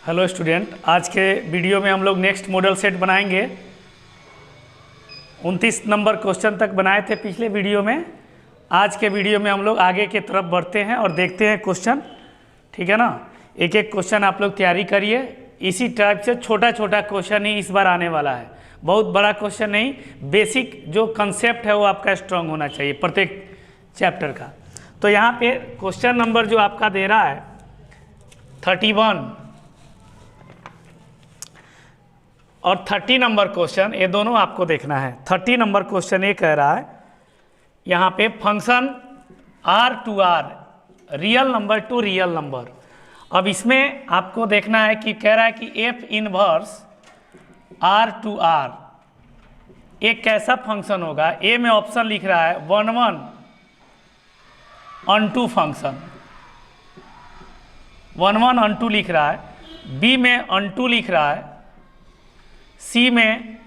Hello student, आज के video में हम लोग नेक्स्ट मॉडल सेट बनाएंगे। 29 नंबर क्वेश्चन तक बनाए थे पिछले वीडियो में। आज के वीडियो में हम लोग आगे की तरफ बढ़ते हैं और देखते हैं क्वेश्चन, ठीक है ना। एक एक क्वेश्चन आप लोग तैयारी करिए। इसी टाइप से छोटा छोटा क्वेश्चन ही इस बार आने वाला है, बहुत बड़ा क्वेश्चन नहीं। बेसिक जो कंसेप्ट है वो आपका स्ट्रांग होना चाहिए प्रत्येक चैप्टर का। तो यहाँ पे क्वेश्चन नंबर जो आपका दे रहा है 31 और 30 नंबर क्वेश्चन, ये दोनों आपको देखना है। 30 नंबर क्वेश्चन ये कह रहा है यहाँ पे function R to R, real number to real number. अब इसमें आपको देखना है कि कह रहा है कि F inverse R to R एक कैसा फंक्शन होगा। ए में ऑप्शन लिख रहा है 1 1 onto function, 1 1 onto लिख रहा है। बी में ऑन टू लिख रहा है। सी में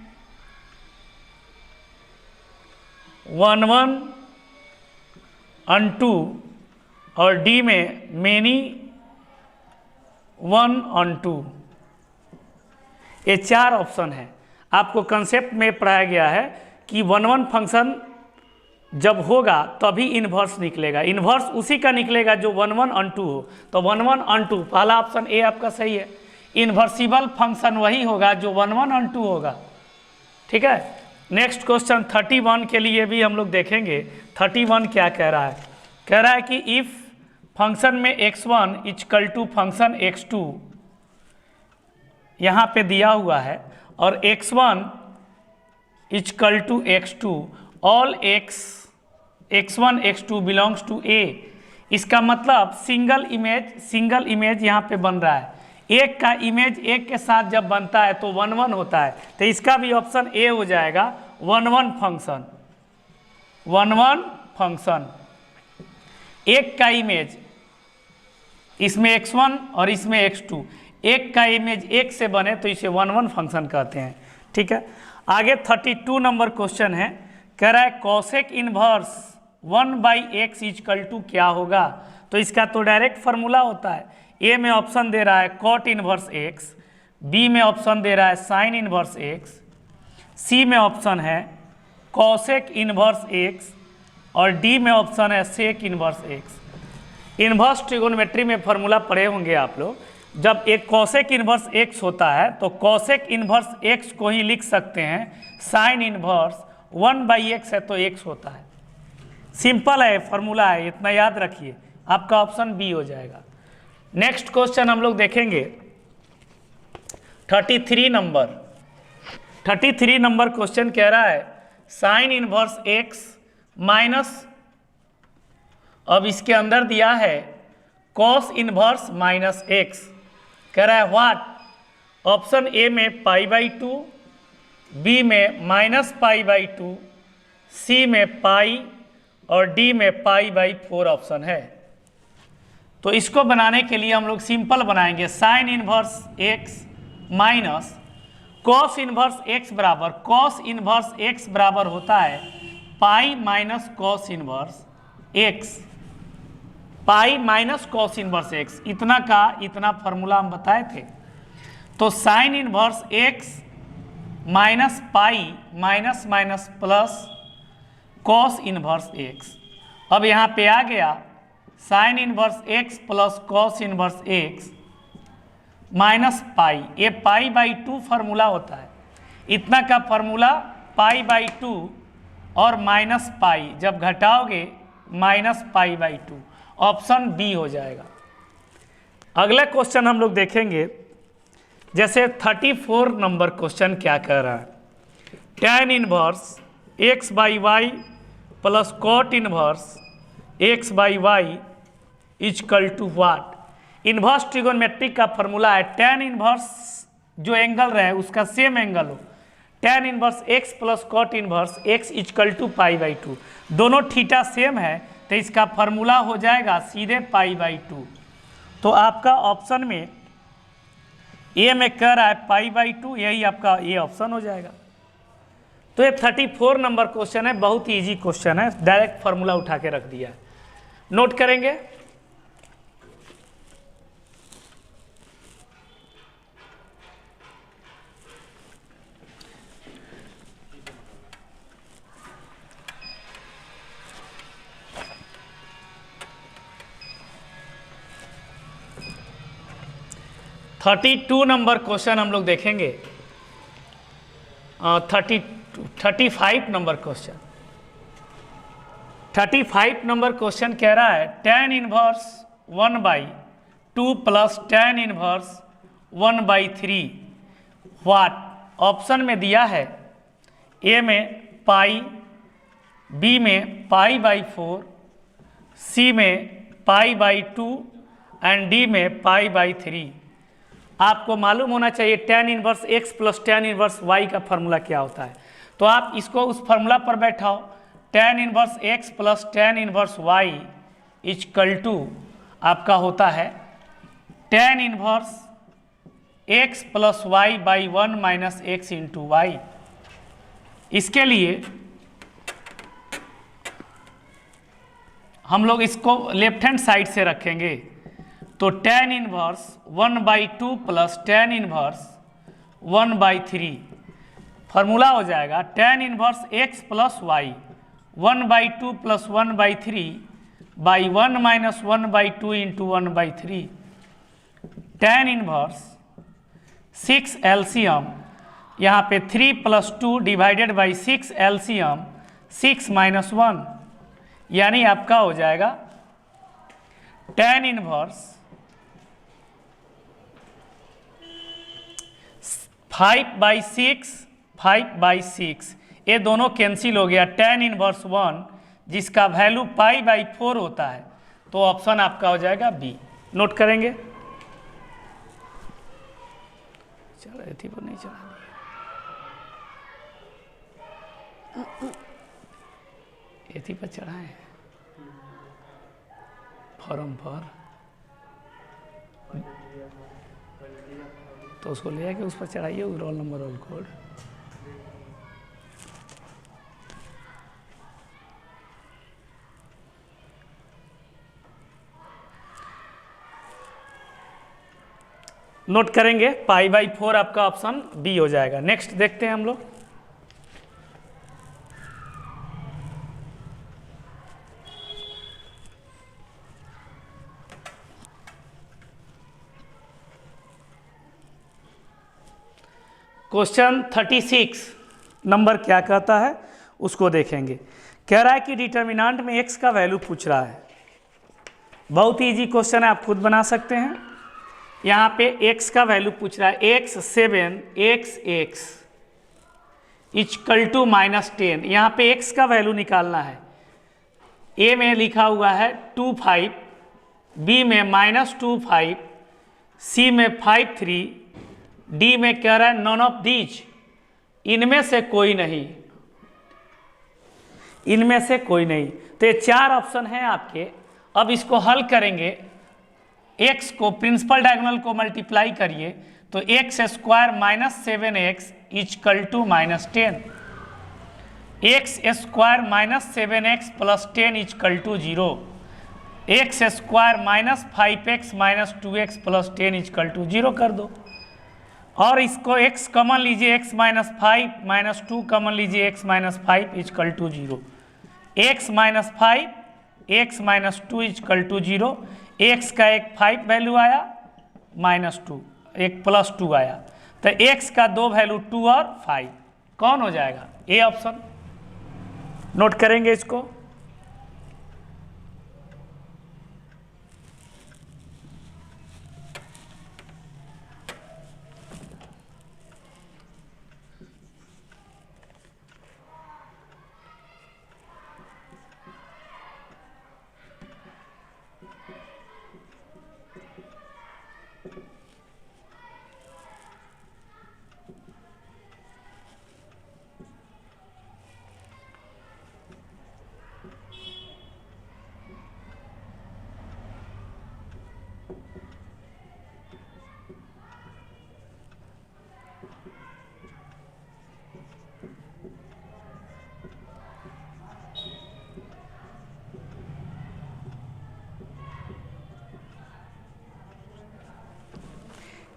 1 1 ऑन टू और डी में मेनी 1 ऑन टू। ये 4 ऑप्शन है। आपको कंसेप्ट में पढ़ाया गया है कि 1 1 फंक्शन जब होगा तभी इन्वर्स निकलेगा। इन्वर्स उसी का निकलेगा जो 1 1 ऑन टू हो। तो 1 1 ऑन टू, पहला ऑप्शन ए आपका सही है। इन्वर्सिबल फंक्शन वही होगा जो 1 1 ऑन टू होगा, ठीक है। नेक्स्ट क्वेश्चन 31 के लिए भी हम लोग देखेंगे। 31 क्या कह रहा है? कह रहा है कि इफ फंक्शन में x1 equal to function x2 यहाँ पे दिया हुआ है और x1 equal to x2 all x1 x2 belongs to a। इसका मतलब सिंगल इमेज यहाँ पे बन रहा है। एक का इमेज एक के साथ जब बनता है तो 1 1 होता है। तो इसका भी ऑप्शन ए हो जाएगा 1 1 फंक्शन। 1 1 फंक्शन, एक का इमेज, इसमें x1 और इसमें x2, एक का इमेज एक से बने तो इसे 1 1 फंक्शन कहते हैं, ठीक है। आगे 32 नंबर क्वेश्चन है। कह रहा है cosec inverse 1/x equal to क्या होगा। तो इसका तो डायरेक्ट फार्मूला होता है। ए में ऑप्शन दे रहा है कॉट इनवर्स x, बी में ऑप्शन दे रहा है साइन इनवर्स x, सी में ऑप्शन है कोसेक इनवर्स x और डी में ऑप्शन है sec inverse x। Inverse trigonometry में फार्मूला पढ़े होंगे आप लोग। जब एक कोसेक इनवर्स x होता है तो कोसेक इनवर्स x को ही लिख सकते हैं साइन इनवर्स 1/x है तो x होता है। सिंपल है, फार्मूला है, इतना याद रखिए। आपका ऑप्शन बी हो जाएगा। नेक्स्ट क्वेश्चन हम लोग देखेंगे 33 नंबर। 33 नंबर क्वेश्चन कह रहा है साइन इनवर्स x माइनस, अब इसके अंदर दिया है कॉस इनवर्स माइनस x। कह रहा है व्हाट। ऑप्शन ए में π/2, बी में -π/2, सी में पाई और डी में π/4 ऑप्शन है। तो इसको बनाने के लिए हम लोग सिंपल बनाएंगे। Sign inverse x minus cos inverse x बराबर, कॉस इनवर्स x बराबर होता है pi minus cos inverse x, pi minus cos inverse x। इतना का इतना फार्मूला हम बताए थे। तो sign inverse x minus pi minus minus plus cos inverse x। अब यहाँ पे आ गया sign inverse x plus cos inverse x minus pi. ये π/2 फार्मूला होता है। इतना का फार्मूला π/2 और माइनस पाई, जब घटाओगे माइनस π/2। ऑप्शन बी हो जाएगा। अगला क्वेश्चन हम लोग देखेंगे। जैसे 34 नंबर क्वेश्चन क्या कह रहा है, tan inverse x/y plus cot inverse x/y equal to what. Inverse trigonometric का फॉर्मूला है tan इनवर्स जो एंगल रहे उसका सेम एंगल हो। tan inverse x plus cot inverse x equal to π/2। दोनों थीटा सेम है तो इसका फार्मूला हो जाएगा सीधे π/2। तो आपका ऑप्शन में ए में कह रहा है π/2, यही आपका ये ऑप्शन हो जाएगा। तो ये 34 नंबर क्वेश्चन है, बहुत ही इजी क्वेश्चन है, डायरेक्ट फार्मूला उठा के रख दिया है। नोट करेंगे। 32 नंबर क्वेश्चन हम लोग देखेंगे। 35 नंबर क्वेश्चन। 35 नंबर क्वेश्चन कह रहा है tan inverse 1/2 plus tan inverse 1/3 what. Option में दिया है ए में पाई, बी में पाई/4, सी में पाई/2 एंड डी में पाई/3। आपको मालूम होना चाहिए tan inverse x plus tan inverse y का फॉर्मूला क्या होता है। तो आप इसको उस फॉर्मूला पर बैठाओ। tan inverse x plus tan inverse y equal to आपका होता है tan inverse x plus y/1 minus x into y. इसके लिए हम लोग इसको लेफ्ट हैंड साइड से रखेंगे, तो tan inverse 1/2 plus tan inverse 1/3 formula हो जाएगा tan inverse x plus y 1/2 plus 1/3/1 minus 1/2 into 1/3। tan inverse 6 LCM, यहाँ पे 3 plus 2 divided by 6 LCM 6 minus 1, यानी आपका हो जाएगा tan इनवर्स 5/6 ये दोनों कैंसिल हो गया। tan इनवर्स 1 जिसका वैल्यू पाई/4 होता है, तो ऑप्शन आपका हो जाएगा बी। नोट करेंगे। चलो एथी पर नहीं चला, एथी पर चढ़ाए फॉर्म पर, तो उसको ले आके उस पर चढ़ाइए roll number roll code. Note करेंगे पाई/4 आपका ऑप्शन बी हो जाएगा। नेक्स्ट देखते हैं हम लोग। क्वेश्चन 36 नंबर क्या कहता है उसको देखेंगे। कह रहा है कि डिटर्मिनेंट में x का वैल्यू पूछ रहा है। बहुत इजी क्वेश्चन है, आप खुद बना सकते हैं। यहाँ पे x का वैल्यू पूछ रहा है x 7x इक्वल टू -10। यहाँ पे x का वैल्यू निकालना है। a में लिखा हुआ है 25, b में -25, c में 53, डी में कह रहा है नॉन ऑफ दीज, इनमें से कोई नहीं, इनमें से कोई नहीं। तो ये 4 ऑप्शन हैं आपके। अब इसको हल करेंगे, x को प्रिंसिपल डायगोनल को मल्टीप्लाई करिए, तो x square -7x equal to -10, x square -7x plus 10 equal to 0, x square -5x minus 2x plus 10 equal to 0 कर दो। और इसको x कॉमन लीजिए, x माइनस 5 माइनस 2 कॉमन लीजिए, x minus 5 equal to 0, x minus 5 x minus 2 equal to 0, x का एक 5 value आया, -2 एक +2 आया, तो x का 2 वैल्यू 2 और 5 कौन हो जाएगा? A option. नोट करेंगे इसको।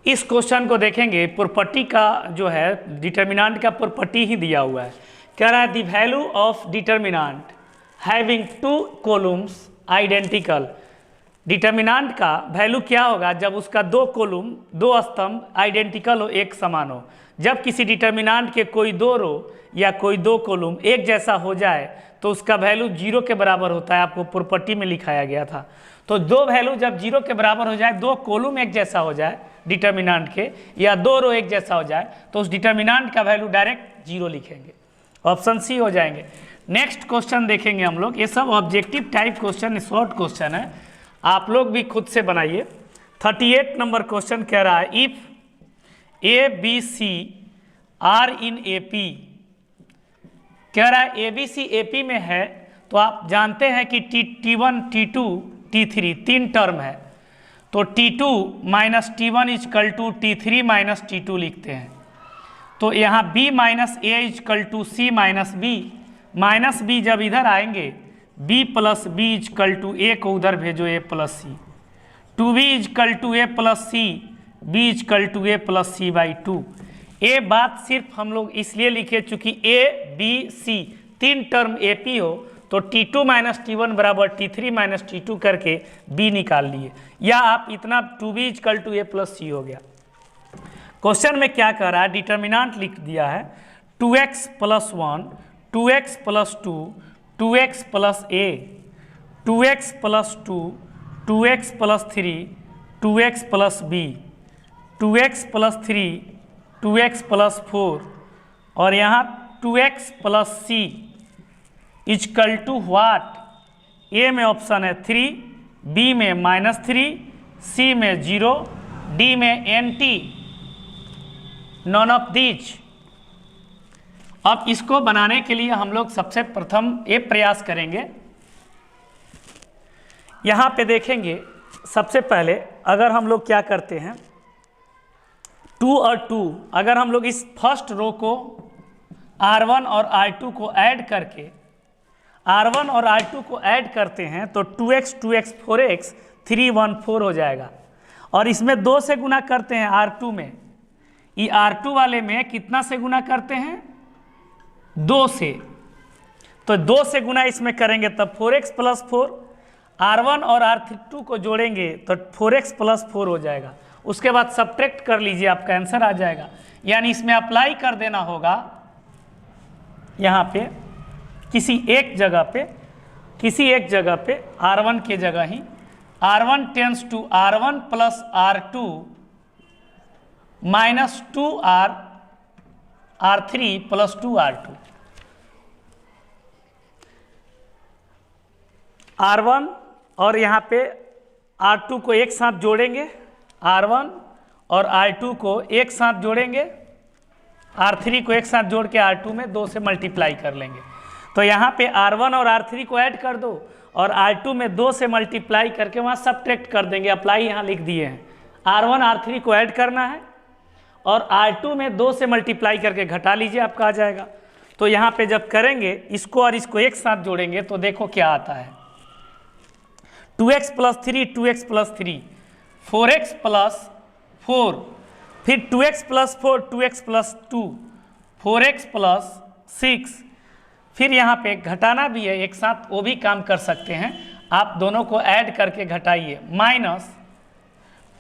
इस क्वेश्चन को देखेंगे, प्रॉपर्टी का जो है डिटर्मिनेंट का प्रॉपर्टी ही दिया हुआ है। कह रहा है the value of determinant having 2 columns identical, determinant का वैल्यू क्या होगा जब उसका दो कॉलम दो स्तंभ आइडेंटिकल हो, एक समान हो। जब किसी डिटर्मिनेंट के कोई दो रो या कोई दो कॉलम एक जैसा हो जाए तो उसका वैल्यू 0 के बराबर होता है, आपको प्रॉपर्टी में लिखाया गया था। तो दो वैल्यू जब 0 के बराबर हो जाए, दो कॉलम एक जैसा हो जाए डिटर्मिनेंट के, या दो रो एक जैसा हो जाए, तो उस डिटर्मिनेंट का वैल्यू डायरेक्ट 0 लिखेंगे। ऑप्शन सी हो जाएंगे। नेक्स्ट क्वेश्चन देखेंगे हम लोग। ये सब objective type question, short question है, आप लोग भी खुद से बनाइए। 38 नंबर क्वेश्चन कह रहा है if A B C are in A P, कह रहा है ए बी सी ए पी में है, तो आप जानते हैं कि T1 T2 T3 तीन टर्म है, तो T2 minus T1 is equal to T3 minus T2 लिखते हैं। तो यहाँ B minus A equal to C minus B जब इधर आएंगे B plus B equal to A को उधर भेजो A plus C, 2B equal to A plus C, B equal to A plus C by 2। ये बात सिर्फ हम लोग इसलिए लिखे चूंकि ए बी सी तीन टर्म ए पी हो, तो T2 माइनस T1 बराबर T3 माइनस T2 करके B निकाल लिए, या आप इतना 2B equal to A plus C हो गया। क्वेश्चन में क्या कह रहा है, डिटर्मिनेंट लिख दिया है 2x plus 1, 2x plus 2, 2x plus a, 2x plus 2, 2x plus 3, 2x plus b, 2x plus 3, 2x plus 4, और यहाँ 2x plus c equal to what. A में ऑप्शन है 3, बी में -3, सी में 0, डी में NT, नॉन ऑफ दीज। अब इसको बनाने के लिए हम लोग सबसे प्रथम ये प्रयास करेंगे। यहाँ पे देखेंगे सबसे पहले अगर हम लोग क्या करते हैं 2 और 2, अगर हम लोग इस फर्स्ट रो को R1 और R2 को ऐड करके R1 और R2 को ऐड करते हैं तो 2x 2x 4x 3 1 4 हो जाएगा। और इसमें 2 से गुना करते हैं R2 में, ये R2 वाले में कितना से गुना करते हैं 2 से, तो 2 से गुना इसमें करेंगे तब 4x प्लस 4, R1 और R2 को जोड़ेंगे तो 4x प्लस 4 हो जाएगा। उसके बाद सब्ट्रैक्ट कर लीजिए, आपका आंसर आ जाएगा। यानी इसमें अप्लाई कर देना होगा यहाँ पे किसी एक जगह पे R1 के जगह ही R1 tends to R1 plus R2 minus 2R R3 plus 2R2, R1 और यहाँ पे R2 को एक साथ जोड़ेंगे, R1 और R2 को एक साथ जोड़ेंगे, R3 को एक साथ जोड़ के R2 में 2 से मल्टीप्लाई कर लेंगे। तो यहाँ पे R1 और R3 को ऐड कर दो और R2 में 2 से मल्टीप्लाई करके वहाँ सब्ट्रैक्ट कर देंगे। अप्लाई यहाँ लिख दिए हैं, R1 R3 को ऐड करना है और R2 में 2 से मल्टीप्लाई करके घटा लीजिए, आपका आ जाएगा। तो यहाँ पे जब करेंगे इसको और इसको एक साथ जोड़ेंगे तो देखो क्या आता है, 2x plus 3, 2x plus 3, 4x plus 4, फिर 2x plus 4, 2x plus 2, 4x plus 6, फिर यहाँ पे घटाना भी है एक साथ, वो भी काम कर सकते हैं आप, दोनों को ऐड करके घटाइए, माइनस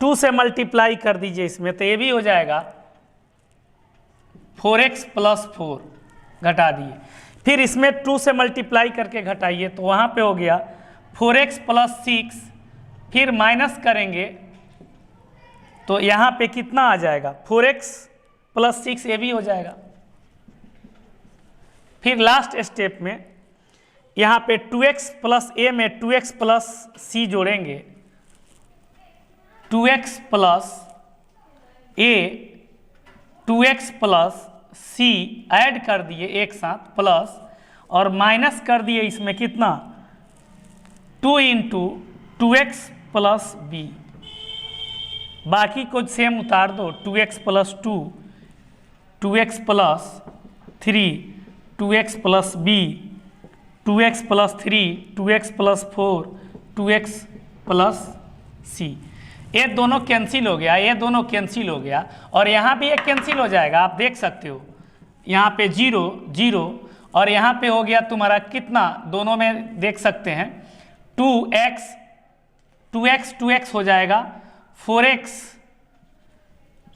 2 से मल्टीप्लाई कर दीजिए इसमें तो ये भी हो जाएगा 4x प्लस 4, घटा दिए, फिर इसमें 2 से मल्टीप्लाई करके घटाइए तो वहाँ पे हो गया 4x प्लस 6, फिर माइनस करेंगे तो यहाँ पे कितना आ जाएगा 4x प्लस 6, ये भी हो जाएगा। फिर लास्ट स्टेप में यहाँ पे 2x प्लस a में 2x प्लस c जोड़ेंगे, 2x plus a 2x plus c add कर दिए एक साथ प्लस, और माइनस कर दिए इसमें कितना 2 इंटू 2x प्लस b, बाकी को सेम उतार दो, 2x plus 2, 2x plus 3, 2x plus b, 2x plus 3, 2x plus 4, 2x plus c। ये दोनों कैंसिल हो गया, ये दोनों कैंसिल हो गया, और यहाँ भी एक कैंसिल हो जाएगा, आप देख सकते हो यहाँ पे 0 0, और यहाँ पे हो गया तुम्हारा कितना, दोनों में देख सकते हैं 2x 2x हो जाएगा 4x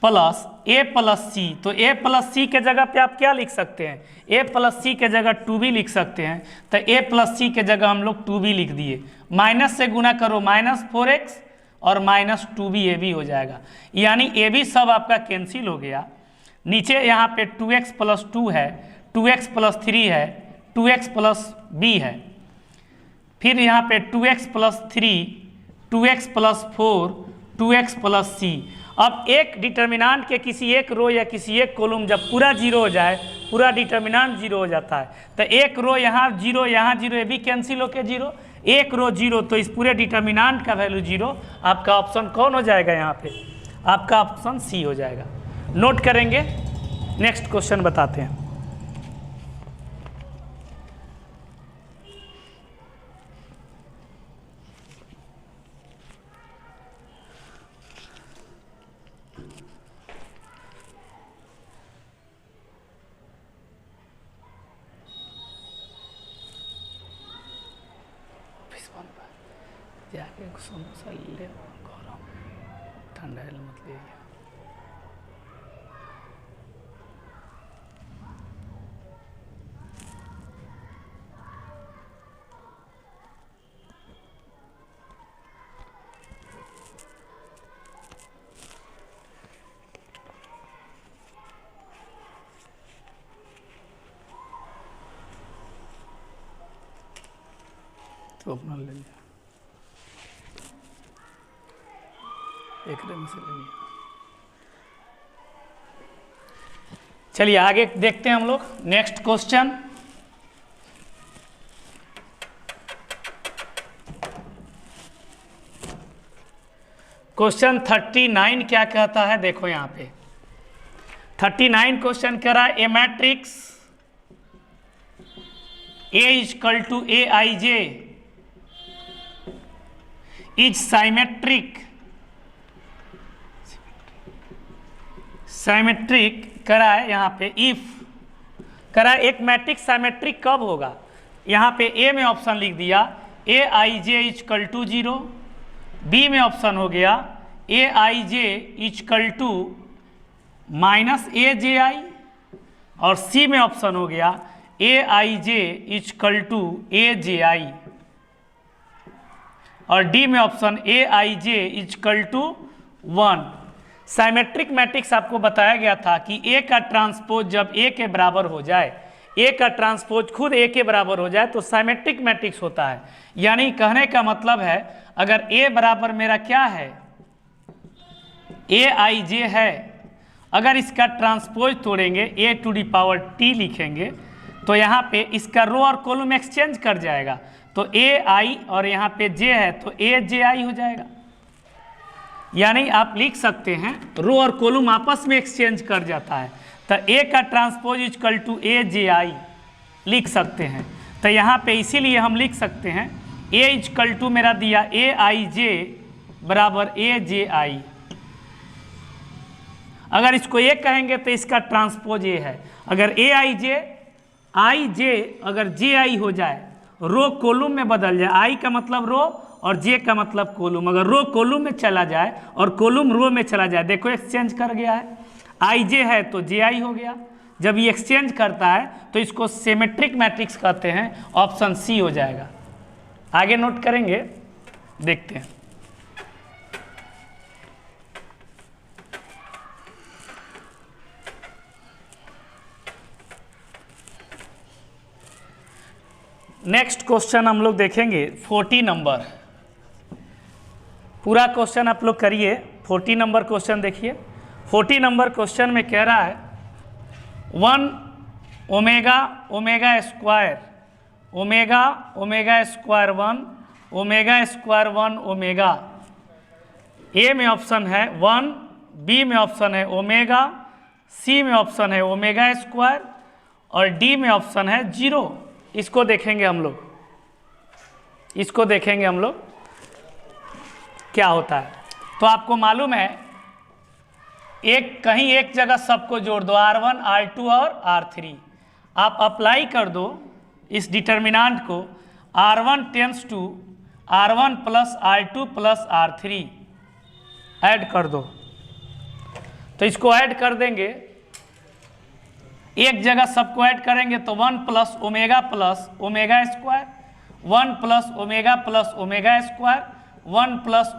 प्लस a प्लस सी। तो a प्लस सी के जगह पे आप क्या लिख सकते हैं, a प्लस सी के जगह 2b लिख सकते हैं। तो a प्लस सी के जगह हम लोग 2b लिख दिए, माइनस से गुना करो -4x और -2b ये भी हो जाएगा, यानी ए भी सब आपका कैंसिल हो गया। नीचे यहाँ पे 2x प्लस 2 है, 2x प्लस 3 है, 2x प्लस b है, फिर यहाँ पे 2x plus 3, 2x plus 4, 2x plus c। अब एक डिटर्मिनांट के किसी एक रो या किसी एक कॉलम जब पूरा जीरो हो जाए, पूरा डिटर्मिनांट जीरो हो जाता है। तो एक रो यहाँ जीरो, यहाँ जीरो, ये भी कैंसिल होके जीरो, एक रो जीरो, तो इस पूरे डिटर्मिनांट का वैल्यू जीरो। आपका ऑप्शन कौन हो जाएगा यहाँ पे, आपका ऑप्शन सी हो जाएगा। नोट करेंगे, नेक्स्ट क्वेश्चन बताते हैं। जाके समोसा ले गरम, ठंडा मत ले। तो अपना ले लिया, एक रंग से ले लिया। चलिए आगे देखते हैं हम लोग नेक्स्ट क्वेश्चन। क्वेश्चन 39 क्या कहता है, देखो यहाँ पे 39 क्वेश्चन कह रहा है a matrix A equal to Aij is symmetric करा है। यहाँ पे इफ करा, एक मैट्रिक्स साइमेट्रिक कब होगा, यहाँ पे ए में ऑप्शन लिख दिया Aij इक्वल टू 0, बी में ऑप्शन हो गया Aij इक्वल टू -Aj, और सी में ऑप्शन हो गया Aij इक्वल टू Aj, और डी में option Aij equal to 1। Symmetric matrix आपको बताया गया था कि ए का ट्रांसपोज जब ए के बराबर हो जाए, ए का ट्रांसपोज खुद ए के बराबर हो जाए तो साइमेट्रिक मैट्रिक्स होता है। यानी कहने का मतलब है अगर ए बराबर मेरा क्या है, Aij है, अगर इसका ट्रांसपोज तोड़ेंगे a to the power t लिखेंगे तो यहाँ पे इसका रो और कॉलम एक्सचेंज कर जाएगा, तो ai और यहाँ पे j है तो Aj हो जाएगा। यानी आप लिख सकते हैं रो और कॉलम आपस में एक्सचेंज कर जाता है, तो a का ट्रांसपोज इक्वल टू Aj लिख सकते हैं। तो यहाँ पे इसीलिए हम लिख सकते हैं a इक्वल टू मेरा दिया Aij बराबर Aj। अगर इसको ए कहेंगे तो इसका ट्रांसपोज ए है। अगर Aij अगर Ji हो जाए, रो कॉलम में बदल जाए, आई का मतलब रो और जे का मतलब कॉलम, अगर रो कॉलम में चला जाए और कॉलम रो में चला जाए, देखो एक्सचेंज कर गया है, Ij है तो Ji हो गया। जब ये एक्सचेंज करता है तो इसको सिमेट्रिक मैट्रिक्स कहते हैं, ऑप्शन सी हो जाएगा। आगे नोट करेंगे, देखते हैं। नेक्स्ट क्वेश्चन हम लोग देखेंगे 40 नंबर, पूरा क्वेश्चन आप लोग करिए। 40 नंबर क्वेश्चन देखिए। 40 नंबर क्वेश्चन में कह रहा है 1 omega omega square omega omega square 1 omega square 1 omega, A में ऑप्शन है 1, बी में ऑप्शन है ओमेगा, सी में ऑप्शन है ओमेगा स्क्वायर और डी में ऑप्शन है 0। इसको देखेंगे हम लोग, इसको देखेंगे हम लोग क्या होता है। तो आपको मालूम है एक कहीं एक जगह सबको जोड़ दो, R1 R2 और R3, आप अप्लाई कर दो इस डिटर्मिनांट को, R1 tends to R1 plus R2 plus R3 add कर दो। तो इसको ऐड कर देंगे, एक जगह सबको ऐड करेंगे तो 1 plus omega square, 1 plus omega square, 1 plus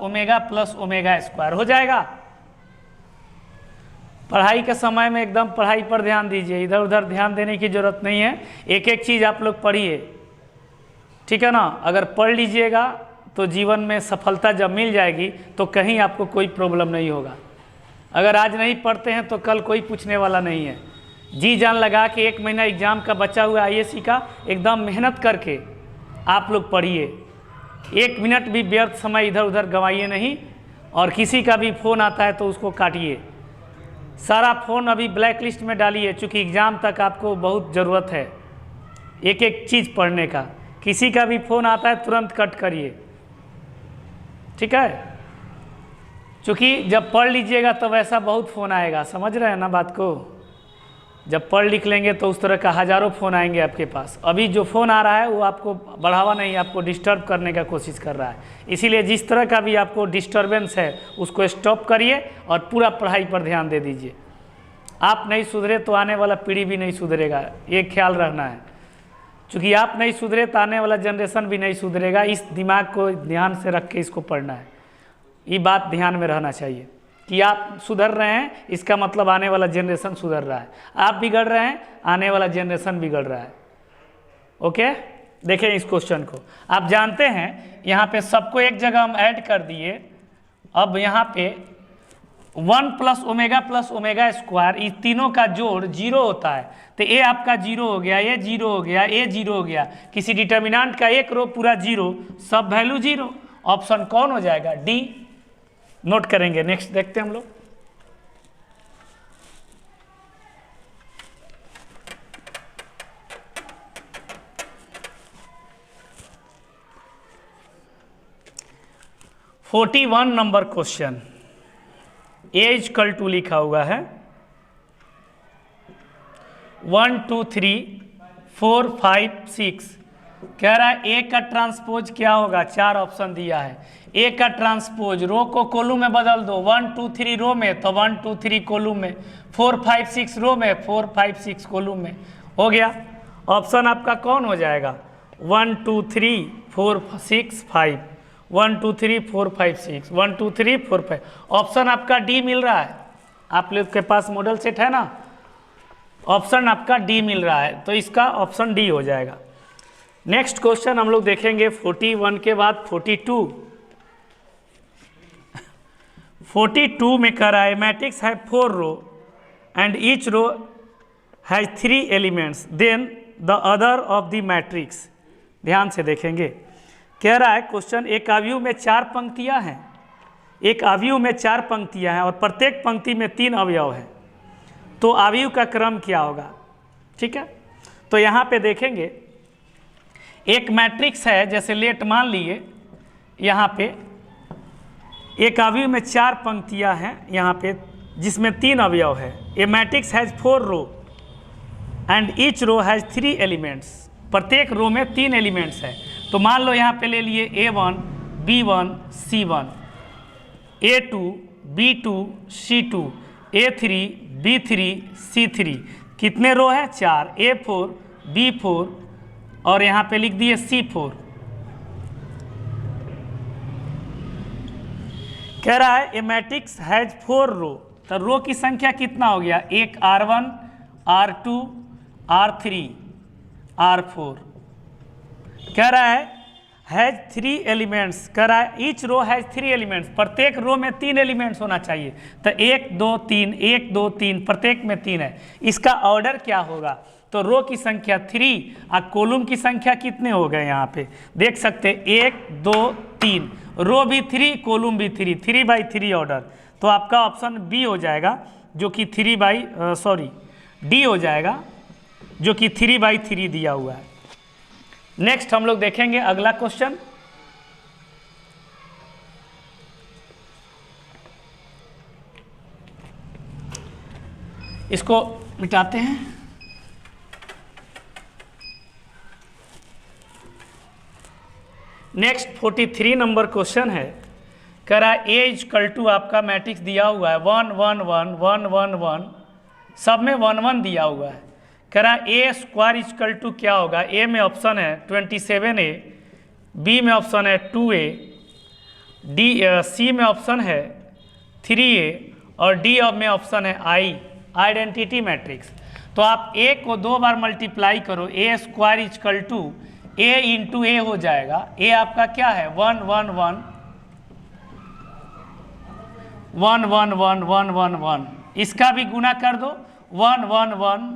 omega square हो जाएगा। पढ़ाई के समय में एकदम पढ़ाई पर ध्यान दीजिए, इधर उधर ध्यान देने की जरूरत नहीं है। एक एक चीज़ आप लोग पढ़िए, ठीक है ना। अगर पढ़ लीजिएगा तो जीवन में सफलता जब मिल जाएगी तो कहीं आपको कोई प्रॉब्लम नहीं होगा। अगर आज नहीं पढ़ते हैं तो कल कोई पूछने वाला नहीं है। जी जान लगा के 1 महीना एग्जाम का बचा हुआ आईएएस का एकदम मेहनत करके आप लोग पढ़िए। 1 मिनट भी व्यर्थ समय इधर उधर गंवाइए नहीं। और किसी का भी फ़ोन आता है तो उसको काटिए, सारा फ़ोन अभी ब्लैक लिस्ट में डालिए, चूँकि एग्ज़ाम तक आपको बहुत ज़रूरत है एक एक चीज़ पढ़ने का। किसी का भी फ़ोन आता है तुरंत कट करिए, ठीक है। चूँकि जब पढ़ लीजिएगा तो वैसा बहुत फ़ोन आएगा, समझ रहे हैं ना बात को। जब पढ़ लिख लेंगे तो उस तरह का हज़ारों फ़ोन आएंगे आपके पास। अभी जो फ़ोन आ रहा है वो आपको बढ़ावा नहीं, आपको डिस्टर्ब करने का कोशिश कर रहा है। इसीलिए जिस तरह का भी आपको डिस्टर्बेंस है उसको स्टॉप करिए और पूरा पढ़ाई पर ध्यान दे दीजिए। आप नहीं सुधरे तो आने वाला पीढ़ी भी नहीं सुधरेगा, ये ख्याल रखना है। चूँकि आप नहीं सुधरे तो आने वाला जनरेशन भी नहीं सुधरेगा। इस दिमाग को ध्यान से रख के इसको पढ़ना है। ये बात ध्यान में रहना चाहिए कि आप सुधर रहे हैं, इसका मतलब आने वाला जनरेशन सुधर रहा है। आप बिगड़ रहे हैं, आने वाला जनरेशन बिगड़ रहा है। ओके, देखें इस क्वेश्चन को। आप जानते हैं यहाँ पे सबको एक जगह हम ऐड कर दिए। अब यहाँ पे 1 प्लस ओमेगा स्क्वायर, इस तीनों का जोड़ 0 होता है। तो ये आपका 0 हो गया, ये 0 हो गया, ये 0 हो गया। किसी डिटर्मिनेंट का एक रो पूरा 0, सब वैल्यू 0। ऑप्शन कौन हो जाएगा? डी। नोट करेंगे। नेक्स्ट देखते हैं हम लोग। (41) नंबर क्वेश्चन, A = लिखा हुआ है 1 2 3 4 5 6। कह रहा है ए का ट्रांसपोज क्या होगा? 4 ऑप्शन दिया है। ए का ट्रांसपोज, रो को कॉलम में बदल दो। 1 2 3 रो में तो 1 2 3 कॉलम में, 4 5 6 रो में 4 5 6 कॉलम में। हो गया। ऑप्शन आपका कौन हो जाएगा? 1 2 3 4 6 5, 1 2 3 4 5 6, 1 2 3 4 5। ऑप्शन आपका डी मिल रहा है। आप लोग के पास मॉडल सेट है ना, ऑप्शन आपका डी मिल रहा है, तो इसका ऑप्शन डी हो जाएगा। नेक्स्ट क्वेश्चन हम लोग देखेंगे 41 के बाद 42। 42 में कह रहा है मैट्रिक्स है 4 row and each row has 3 elements, then the other of the matrix. ध्यान से देखेंगे। कह रहा है क्वेश्चन, एक आव्यूह में 4 पंक्तियां हैं, एक आव्यूह में 4 पंक्तियां हैं और प्रत्येक पंक्ति में 3 अवयव हैं, तो आव्यूह का क्रम क्या होगा? ठीक है, तो यहाँ पे देखेंगे एक मैट्रिक्स है, जैसे लेट मान लिए यहाँ पे एक आव्यूह में 4 पंक्तियां हैं यहाँ पे जिसमें 3 अवयव है। A matrix has 4 row and each row has 3 elements. प्रत्येक रो में 3 एलिमेंट्स है। तो मान लो यहाँ पे ले लिए A1 B1 C1, A2 B2 C2, A3 B3 C3। कितने रो है? 4। A4 B4 और यहाँ पे लिख दिए C4। कह रहा है ए मैट्रिक्स हैज 4 रो, तो रो की संख्या कितना हो गया? एक R1 R2 R3 R4। कह रहा है हैज 3 एलिमेंट्स, कह रहा है ईच रो हैज 3 एलिमेंट्स, प्रत्येक रो में 3 एलिमेंट्स होना चाहिए। तो 1 2 3 1 2 3, प्रत्येक में 3 है। इसका ऑर्डर क्या होगा? तो रो की संख्या 3 और कॉलम की संख्या कितने हो गए? यहाँ पे देख सकते 1 2 3, रो भी 3 कॉलम भी 3, 3/3 ऑर्डर। तो आपका ऑप्शन बी हो जाएगा, जो कि डी हो जाएगा, जो कि 3/3 दिया हुआ है। नेक्स्ट हम लोग देखेंगे अगला क्वेश्चन। इसको मिटाते हैं। नेक्स्ट 43 नंबर क्वेश्चन है, कह रहा है ए इजकल टू आपका मैट्रिक्स दिया हुआ है 1 1 1 1 1 1, सब में 1 1 दिया हुआ है। कह रहा है ए स्क्वायर इजकल टू क्या होगा, ए में ऑप्शन है 27a, बी में ऑप्शन है 2a, सी में ऑप्शन है 3a और डी में ऑप्शन है आई, आइडेंटिटी मैट्रिक्स। तो आप ए को 2 बार मल्टीप्लाई करो, A square equal to A into A हो जाएगा। ए आपका क्या है 1 1 1 1 1 1 1 1 1, इसका भी गुना कर दो 1 1 1,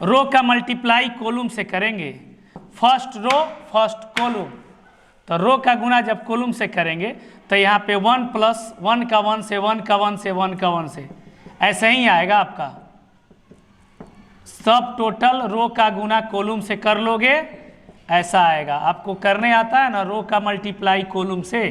रो का मल्टीप्लाई कॉलम से करेंगे, फर्स्ट रो फर्स्ट कॉलम, तो रो का गुना जब कॉलम से करेंगे तो यहाँ पे 1 प्लस 1 का 1 से 1 का 1 से 1 का 1 से ऐसे ही आएगा आपका। सब टोटल रो का गुना कॉलम से कर लोगे ऐसा आएगा। आपको करने आता है ना रो का मल्टीप्लाई कॉलम से,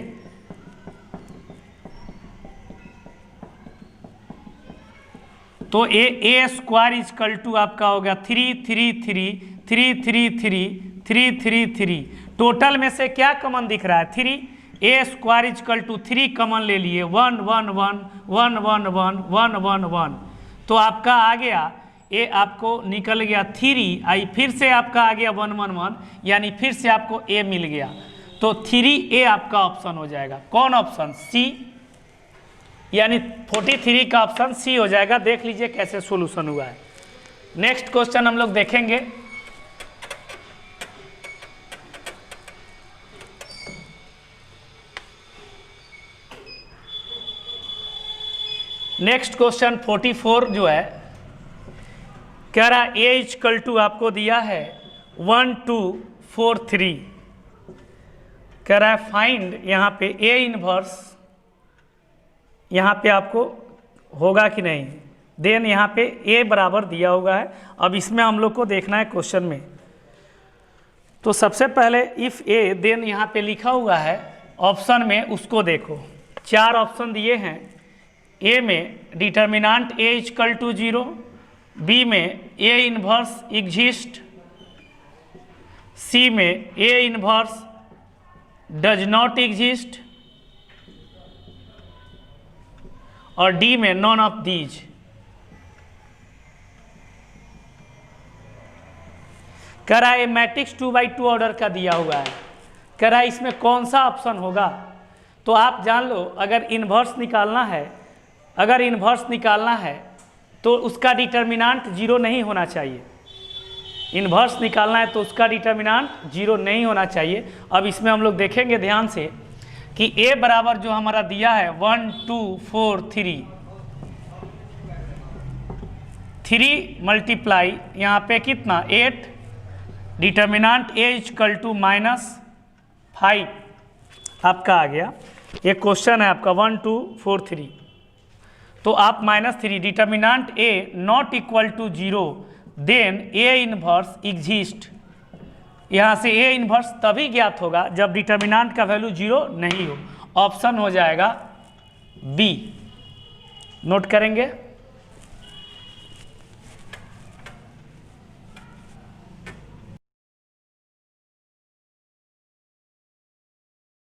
तो ए स्क्वायर इजकल टू आपका हो गया 3 3 3 3 3 3 3 3 3, टोटल में से क्या कॉमन दिख रहा है 3, ए स्क्वायर इजकल टू 3 कॉमन ले लिए 1 1 1 1 1 1 1 1 1, तो आपका आ गया ए आपको निकल गया 3 आई, फिर से आपका आ गया 1 1 1, यानी फिर से आपको ए मिल गया, तो 3a आपका ऑप्शन हो जाएगा। कौन ऑप्शन, सी, यानी 43 का ऑप्शन सी हो जाएगा। देख लीजिए कैसे सॉल्यूशन हुआ है। नेक्स्ट क्वेश्चन हम लोग देखेंगे, नेक्स्ट क्वेश्चन 44 जो है, कह रहा है ए इजकल टू आपको दिया है 1 2 4 3, कह रहा है फाइंड, यहाँ पे ए इनवर्स, यहाँ पे आपको होगा कि नहीं, देन यहाँ पे ए बराबर दिया हुआ है। अब इसमें हम लोग को देखना है क्वेश्चन में, तो सबसे पहले इफ़ ए, देन यहाँ पे लिखा हुआ है ऑप्शन में, उसको देखो 4 ऑप्शन दिए हैं। ए में determinant A equal to 0, B में ए इनवर्स एग्जिस्ट, सी में A inverse does not exist और डी में नॉन ऑफ दीज। कह रहा है मैट्रिक्स 2x2 ऑर्डर का दिया हुआ है, कह रहा है इसमें कौन सा ऑप्शन होगा। तो आप जान लो, अगर इन्वर्स निकालना है, अगर इन्वर्स निकालना है तो उसका डिटर्मिनांट 0 नहीं होना चाहिए। इन्वर्स निकालना है तो उसका डिटर्मिनांट 0 नहीं होना चाहिए। अब इसमें हम लोग देखेंगे ध्यान से कि a बराबर जो हमारा दिया है 1 2 4 3 मल्टीप्लाई यहाँ पे कितना 8, डिटर्मिनांट a इजकल टू -5 आपका आ गया। ये क्वेश्चन है आपका 1 2 4 3, तो आप -3, determinant a not equal to 0, then a inverse exist. यहाँ से a इनवर्स तभी ज्ञात होगा जब डिटर्मिनांट का वैल्यू 0 नहीं हो। ऑप्शन हो जाएगा बी, नोट करेंगे।